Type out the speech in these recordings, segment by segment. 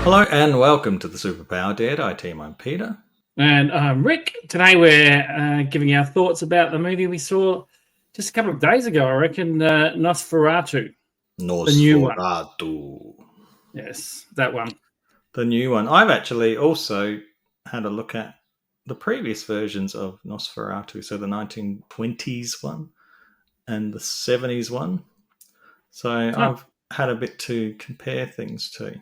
Hello and welcome to the Superpower Dead team. I'm Peter. And Rick, today we're giving our thoughts about the movie we saw just a couple of days ago, I reckon, Nosferatu. Nosferatu. The new one. Yes, that one. The new one. I've actually also had a look at the previous versions of Nosferatu, so the 1920s one and the 70s one. So I've had a bit to compare things to.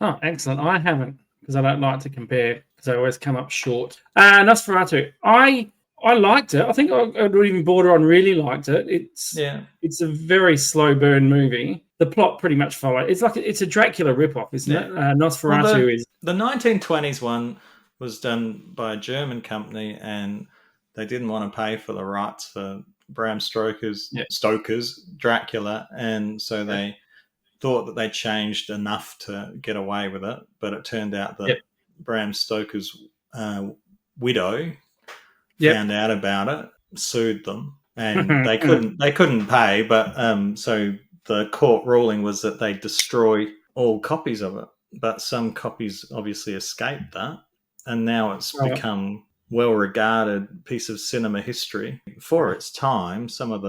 Oh, excellent. I haven't, because I don't like to compare, because I always come up short. Nosferatu. I liked it. I think I'd even border on really liked it. It's a very slow burn movie. The plot pretty much follows. It's a Dracula ripoff, isn't it? Nosferatu is the 1920s one was done by a German company, and they didn't want to pay for the rights for Bram Stoker's Dracula, and so they thought that they changed enough to get away with it. But it turned out that Bram Stoker's widow found out about it, sued them, and they couldn't pay. But so the court ruling was that they destroy all copies of it. But some copies obviously escaped that, and now it's become well-regarded piece of cinema history for its time. Some of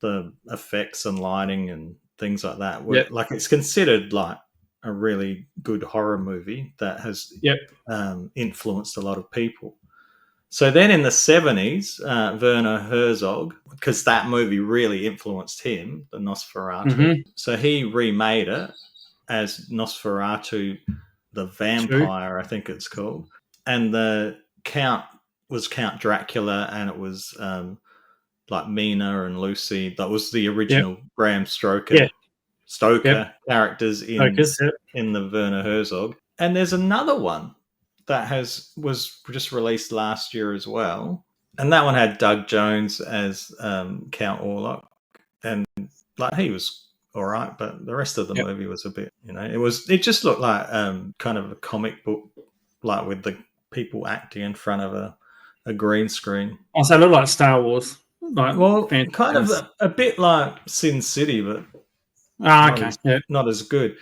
the effects and lighting and things like that were like, it's considered like a really good horror movie that has influenced a lot of people. So then in the 70s, Werner Herzog, because that movie really influenced him, the Nosferatu, so he remade it as Nosferatu the Vampire, I think it's called. And the Count was Count Dracula, and it was like Mina and Lucy. That was the original Bram Stoker characters in the Werner Herzog. And there's another one that was just released last year as well, and that one had Doug Jones as Count Orlok, and like he was all right, but the rest of the movie was a bit, it just looked like kind of a comic book, like with the people acting in front of a green screen. Also, it looked like Star Wars. Kind of a bit like Sin City, but not as good.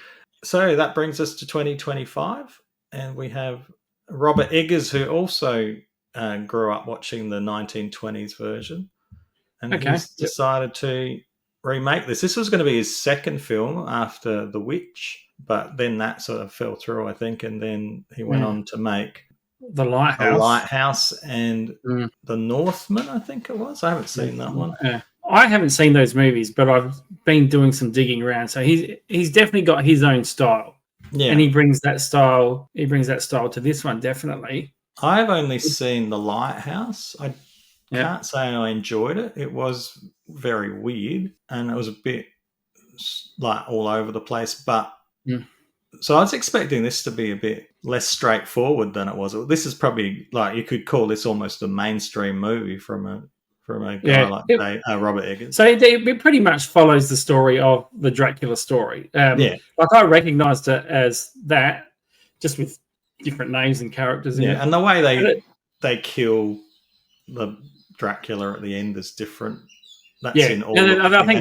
So that brings us to 2025, and we have Robert Eggers, who also grew up watching the 1920s version, and he's decided to remake this. This was going to be his second film after The Witch, but then that sort of fell through, I think, and then he went on to make The Lighthouse and The Northman, I think it was. I haven't seen that one. I haven't seen those movies, but I've been doing some digging around. So he's definitely got his own style. Yeah. And he brings that style to this one, definitely. I've only seen The Lighthouse. I can't say I enjoyed it. It was very weird, and it was a bit like all over the place, but so I was expecting this to be a bit less straightforward than it was. This is probably, like, you could call this almost a mainstream movie from a guy like Robert Eggers. So it pretty much follows the story of the Dracula story. Like, I recognised it as that, just with different names and characters. And the way they kill the Dracula at the end is different. That's in all. I think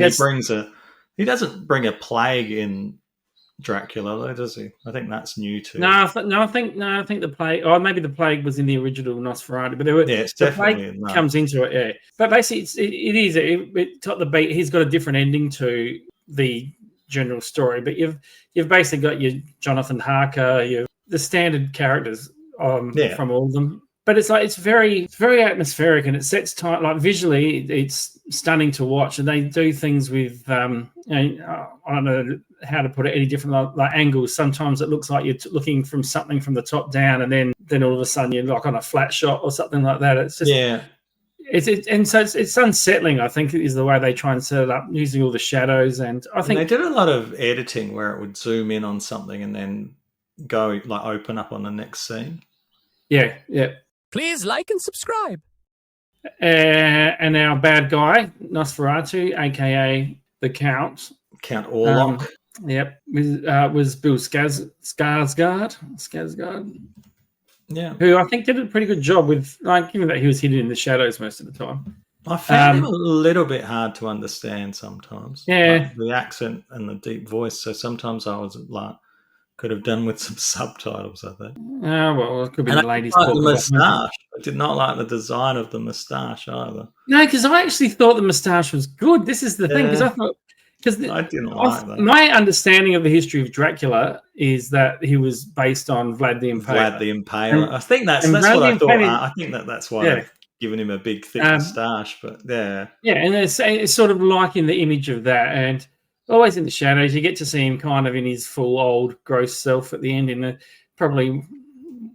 he doesn't bring a plague in Dracula, though, does he? I think that's new too. I think the plague. Oh, maybe the plague was in the original Nosferatu, but it's definitely the plague comes into it. Yeah, but basically, it got the beat. He's got a different ending to the general story, but you've basically got your Jonathan Harker, the standard characters from all of them. But it's very atmospheric, and it sets time. Like, visually, it's stunning to watch, and they do things with I don't know how to put it any different, like angles. Sometimes it looks like you're looking from something from the top down, and then all of a sudden you're like on a flat shot or something like that. It's just it's unsettling, I think, is the way they try and set it up, using all the shadows. And I think they did a lot of editing where it would zoom in on something and then go like open up on the next scene. Yeah. Please like and subscribe. And our bad guy, Nosferatu, a.k.a. the Count Orlok. Was Bill Skarsgård. Yeah. Who I think did a pretty good job with, like, given that he was hidden in the shadows most of the time. I found him a little bit hard to understand sometimes. Yeah. Like the accent and the deep voice. So sometimes I was like Could have done with some subtitles, I think. Oh, well, it could be And the I ladies didn't like the talking about movies. moustache. I did not like the design of the moustache either. No, because I actually thought the moustache was good. This is the thing, because I thought, I didn't like that. my understanding of the history of Dracula is that he was based on Vlad the Impaler. Vlad the Impaler. I think that's and what Vlad the I thought. Impaler- I think that's why Yeah. they've given him a big thick moustache. But yeah, and it's sort of liking the image of that, and always in the shadows. You get to see him kind of in his full old gross self at the end, in probably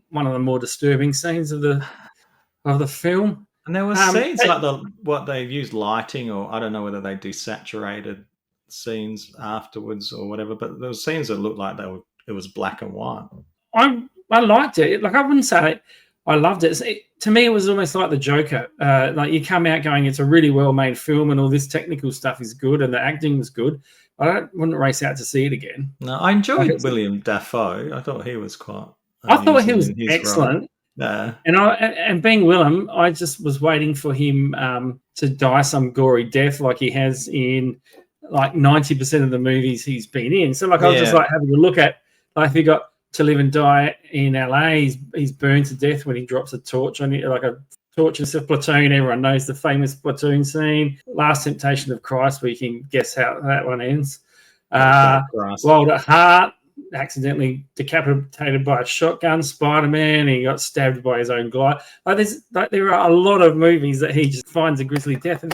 one of the more disturbing scenes of the film. and there were scenes like what they used lighting, or I don't know whether they desaturated scenes afterwards or whatever. But there were scenes that looked like it was black and white. I liked it. Like, I wouldn't say I loved it. To me, it was almost like the Joker. Like, you come out going, it's a really well made film, and all this technical stuff is good, and the acting was good. Wouldn't race out to see it again. No, I enjoyed William Dafoe. I thought he was quite. I thought he was excellent. Yeah. And being Willem, I just was waiting for him to die some gory death like he has in like 90% of the movies he's been in. So like I was just like having a look at, like, if he got To Live and Die in LA, he's burned to death when he drops a torch on it, like a torch in Platoon. Everyone knows the famous Platoon scene. Last Temptation of Christ, we can guess how that one ends. Wild at Heart, accidentally decapitated by a shotgun. Spider-Man, he got stabbed by his own glide. There are a lot of movies that he just finds a grisly death. And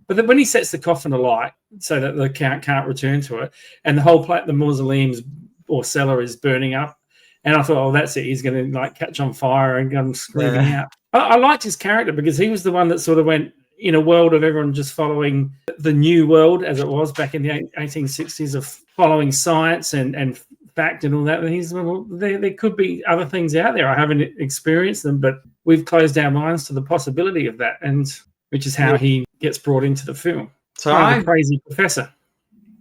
but when he sets the coffin alight so that the count can't return to it, and the whole the mausoleum's or cellar is burning up, and I thought, oh, that's it. He's going to like catch on fire and come screaming out. I liked his character because he was the one that sort of went in a world of everyone just following the new world as it was back in the 1860s of following science and fact and all that. And he's, well, there could be other things out there. I haven't experienced them, but we've closed our minds to the possibility of that, and which is how he gets brought into the film. So I'm a crazy professor.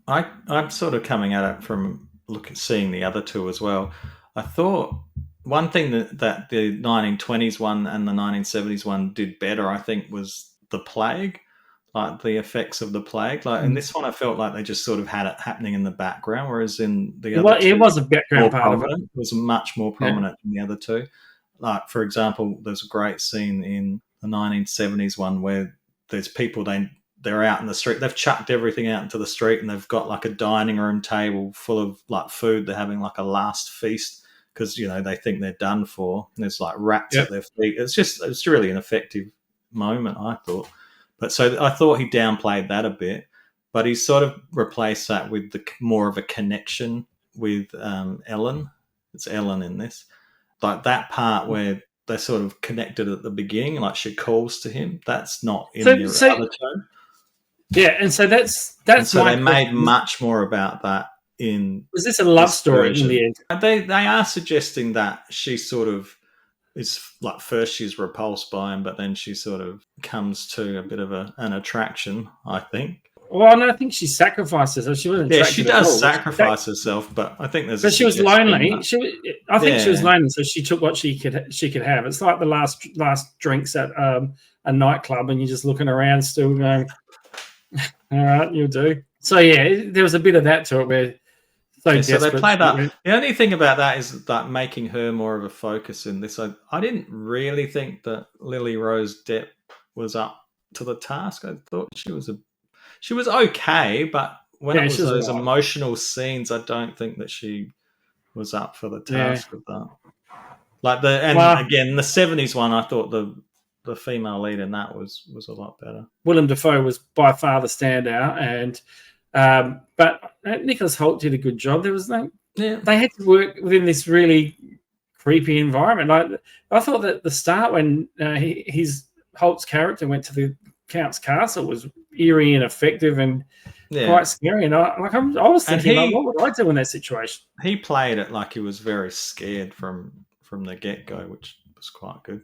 I'm sort of coming at it from seeing the other two as well. I thought one thing that the 1920s one and the 1970s one did better, I think, was the plague, like the effects of the plague. Like in this one, I felt like they just sort of had it happening in the background, whereas in the other two, it was a background part of it. It was much more prominent than the other two. Like, for example, there's a great scene in the 1970s one where there's people, they're out in the street. They've chucked everything out into the street, and they've got like a dining room table full of like food. They're having like a last feast because, you know, they think they're done for. And there's like rats at their feet. It's really an effective moment, I thought. But so I thought he downplayed that a bit, but he sort of replaced that with more of a connection with Ellen. It's Ellen in this, like that part where they're sort of connected at the beginning, like she calls to him. That's not in the other two. Yeah, and so that's so they made much more about that in. Was this a love story version. In the end? They are suggesting that she sort of is like, first she's repulsed by him, but then she sort of comes to a bit of an attraction, I think. Well, no, I think she sacrifices herself. She wasn't. Yeah, she does sacrifice herself, but I think there's. But she was lonely. I think she was lonely, so she took what she could have. It's like the last drinks at a nightclub, and you're just looking around, still going, "All right, you'll do." So yeah, there was a bit of that to it where. So they play that. The only thing about that is that making her more of a focus in this. I didn't really think that Lily Rose Depp was up to the task. I thought she was okay, but when it was those emotional scenes, I don't think that she was up for the task of that. Like again, the 70s one, I thought the female lead in that was a lot better. Willem Dafoe was by far the standout, and but Nicholas Hoult did a good job. There was they had to work within this really creepy environment. I thought that the start when Holt's character went to the Count's castle was eerie and effective and quite scary. And I was thinking, what would I do in that situation? He played it like he was very scared from the get-go, which was quite good.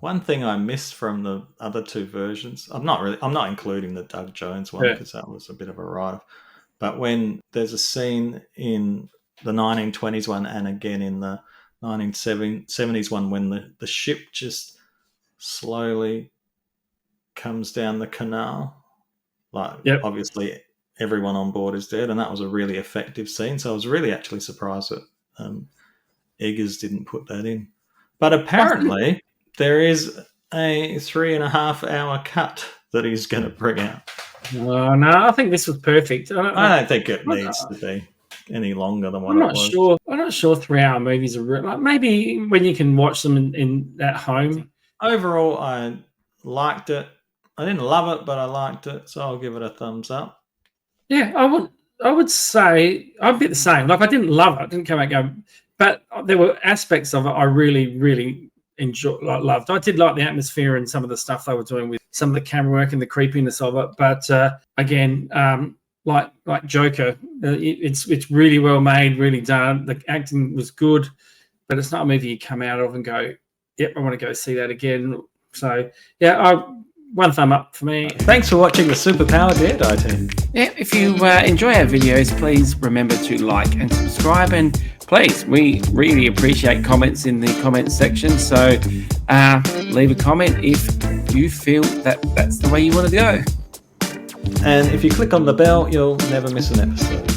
One thing I missed from the other two versions, I'm not including the Doug Jones one because that was a bit of a write-off. But when there's a scene in the 1920s one and again in the 1970s one when the ship just slowly comes down the canal, obviously everyone on board is dead, and that was a really effective scene. So I was really actually surprised Eggers didn't put that in. But apparently there is a 3.5 hour cut that he's going to bring out. Oh, no, I think this was perfect. I don't think it needs to be any longer than what I'm it not was. sure. I'm not sure 3-hour movies are like, maybe when you can watch them in at home. Overall, I liked it. I didn't love it, but I liked it, so I'll give it a thumbs up. Yeah, I would say I'd be the same. Like, I didn't love it. I didn't come out going, but there were aspects of it I really, really loved. I did like the atmosphere and some of the stuff they were doing with some of the camera work and the creepiness of it. But again, like Joker, it's really well made, really done. The acting was good, but it's not a movie you come out of and go, "Yep, I want to go see that again." So yeah, one thumb up for me. Thanks for watching the Superpower Deadeye team. Yeah, if you enjoy our videos, please remember to like and subscribe, and please, we really appreciate comments in the comments section. So leave a comment if you feel that that's the way you want to go. And if you click on the bell, you'll never miss an episode.